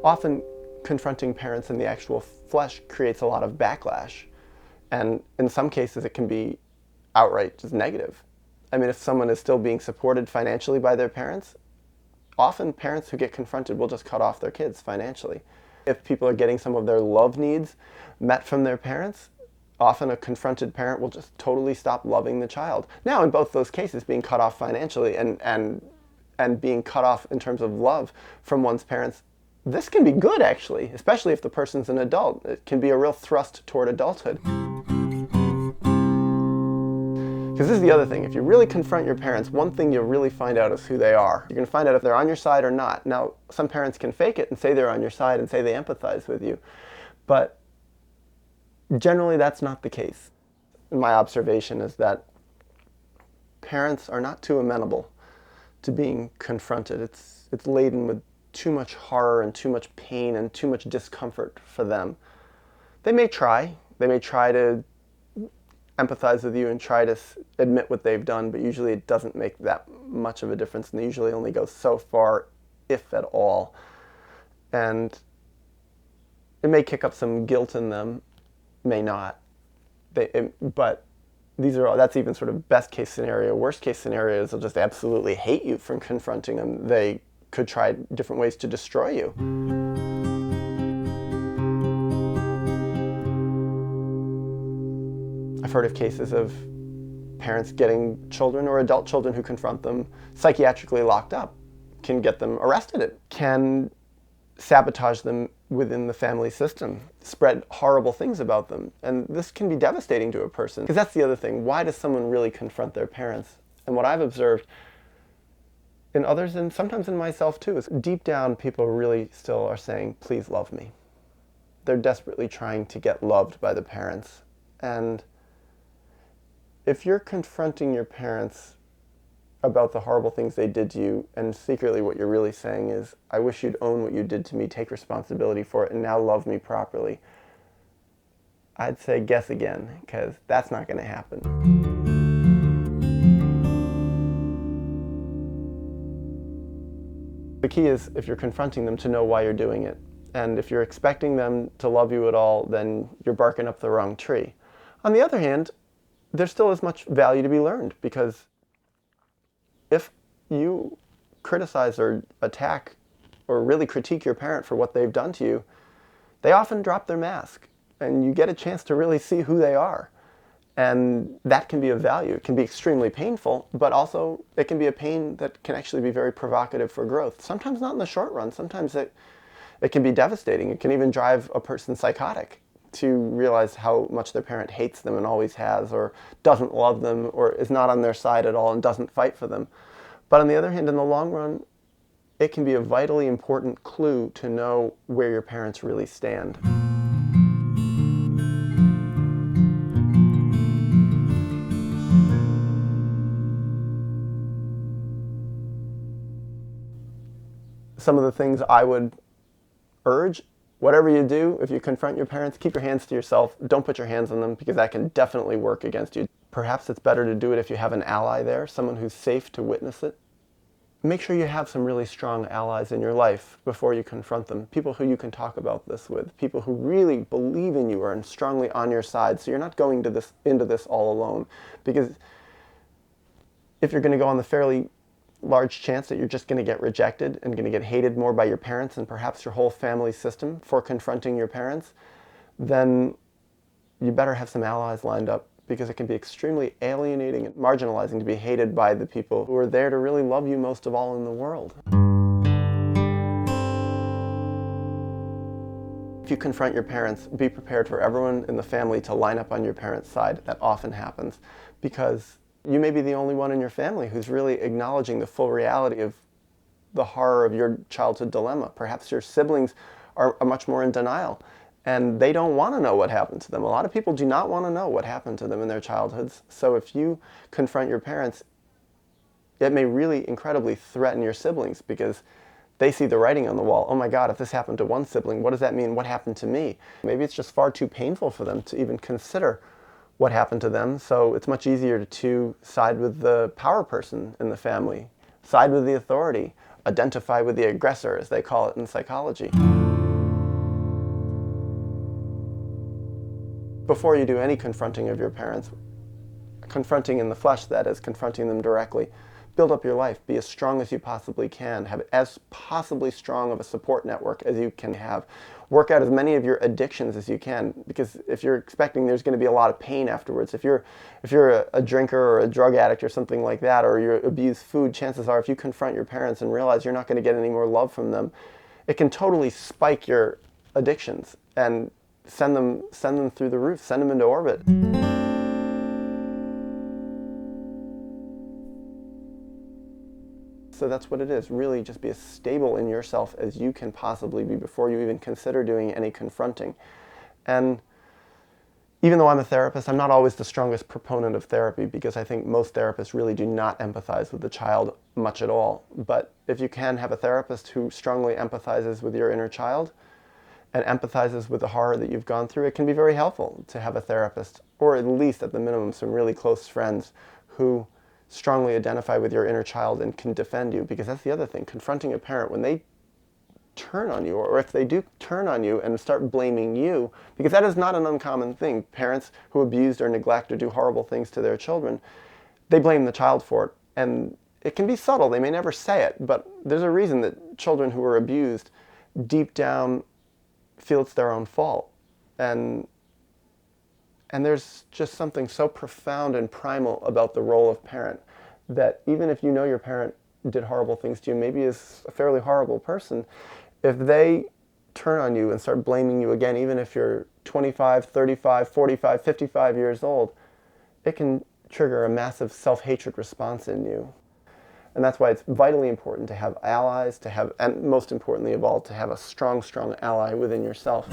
Often confronting parents in the actual flesh creates a lot of backlash. And in some cases, it can be outright just negative. I mean, if someone is still being supported financially by their parents, often parents who get confronted will just cut off their kids financially. If people are getting some of their love needs met from their parents, often a confronted parent will just totally stop loving the child. Now, in both those cases, being cut off financially and being cut off in terms of love from one's parents, this can be good, actually, especially if the person's an adult. It can be a real thrust toward adulthood. Because this is the other thing. If you really confront your parents, one thing you'll really find out is who they are. You're going to find out if they're on your side or not. Now, some parents can fake it and say they're on your side and say they empathize with you. But generally, that's not the case. My observation is that parents are not too amenable to being confronted. It's laden with too much horror and too much pain and too much discomfort for them. They may try. They may try to empathize with you and try to admit what they've done, but usually it doesn't make that much of a difference, and they usually only go so far, if at all. And it may kick up some guilt in them, may not. But that's even sort of best case scenario. Worst case scenario is they'll just absolutely hate you for confronting them. They could try different ways to destroy you. I've heard of cases of parents getting children or adult children who confront them psychiatrically locked up, can get them arrested, can sabotage them within the family system, spread horrible things about them. And this can be devastating to a person. Because that's the other thing. Why does someone really confront their parents? And what I've observed in others, and sometimes in myself too, is deep down people really still are saying, please love me. They're desperately trying to get loved by the parents. And if you're confronting your parents about the horrible things they did to you, and secretly what you're really saying is, I wish you'd own what you did to me, take responsibility for it, and now love me properly, I'd say guess again, because that's not going to happen. The key is, if you're confronting them, to know why you're doing it. And if you're expecting them to love you at all, then you're barking up the wrong tree. On the other hand, there still is much value to be learned, because if you criticize or attack or really critique your parent for what they've done to you, they often drop their mask, and you get a chance to really see who they are. And that can be of value. It can be extremely painful, but also it can be a pain that can actually be very provocative for growth. Sometimes not in the short run. Sometimes it can be devastating. It can even drive a person psychotic to realize how much their parent hates them and always has, or doesn't love them, or is not on their side at all and doesn't fight for them. But on the other hand, in the long run, it can be a vitally important clue to know where your parents really stand. Some of the things I would urge: whatever you do, if you confront your parents, keep your hands to yourself. Don't put your hands on them, because that can definitely work against you. Perhaps it's better to do it if you have an ally there, someone who's safe to witness it. Make sure you have some really strong allies in your life before you confront them. People who you can talk about this with. People who really believe in you and strongly on your side, so you're not going into this all alone. Because if you're going to go on the fairly large chance that you're just going to get rejected and going to get hated more by your parents and perhaps your whole family system for confronting your parents, then you better have some allies lined up, because it can be extremely alienating and marginalizing to be hated by the people who are there to really love you most of all in the world. If you confront your parents, be prepared for everyone in the family to line up on your parents' side. That often happens, because you may be the only one in your family who's really acknowledging the full reality of the horror of your childhood dilemma. Perhaps your siblings are much more in denial, and they don't want to know what happened to them. A lot of people do not want to know what happened to them in their childhoods. So if you confront your parents, it may really incredibly threaten your siblings, because they see the writing on the wall. Oh my God, if this happened to one sibling, what does that mean? What happened to me? Maybe it's just far too painful for them to even consider what happened to them, so it's much easier to side with the power person in the family, side with the authority, identify with the aggressor, as they call it in psychology. before you do any confronting of your parents, confronting in the flesh, that is, confronting them directly, build up your life. Be as strong as you possibly can. Have as possibly strong of a support network as you can have. Work out as many of your addictions as you can, because if you're expecting there's going to be a lot of pain afterwards, if you're a drinker or a drug addict or something like that, or you abuse food, chances are if you confront your parents and realize you're not going to get any more love from them, it can totally spike your addictions and send them through the roof, send them into orbit. So that's what it is. Really just be as stable in yourself as you can possibly be before you even consider doing any confronting. And even though I'm a therapist, I'm not always the strongest proponent of therapy, because I think most therapists really do not empathize with the child much at all. But if you can have a therapist who strongly empathizes with your inner child and empathizes with the horror that you've gone through, it can be very helpful to have a therapist, or at least at the minimum some really close friends who strongly identify with your inner child and can defend you. Because that's the other thing, confronting a parent, when they turn on you, or if they do turn on you and start blaming you, because that is not an uncommon thing. Parents who abuse or neglect or do horrible things to their children, they blame the child for it. And it can be subtle, they may never say it, but there's a reason that children who are abused deep down feel it's their own fault. And there's just something so profound and primal about the role of parent, that even if you know your parent did horrible things to you, maybe is a fairly horrible person, if they turn on you and start blaming you again, even if you're 25, 35, 45, 55 years old, it can trigger a massive self-hatred response in you. And that's why it's vitally important to have allies, and most importantly of all, to have a strong, strong ally within yourself.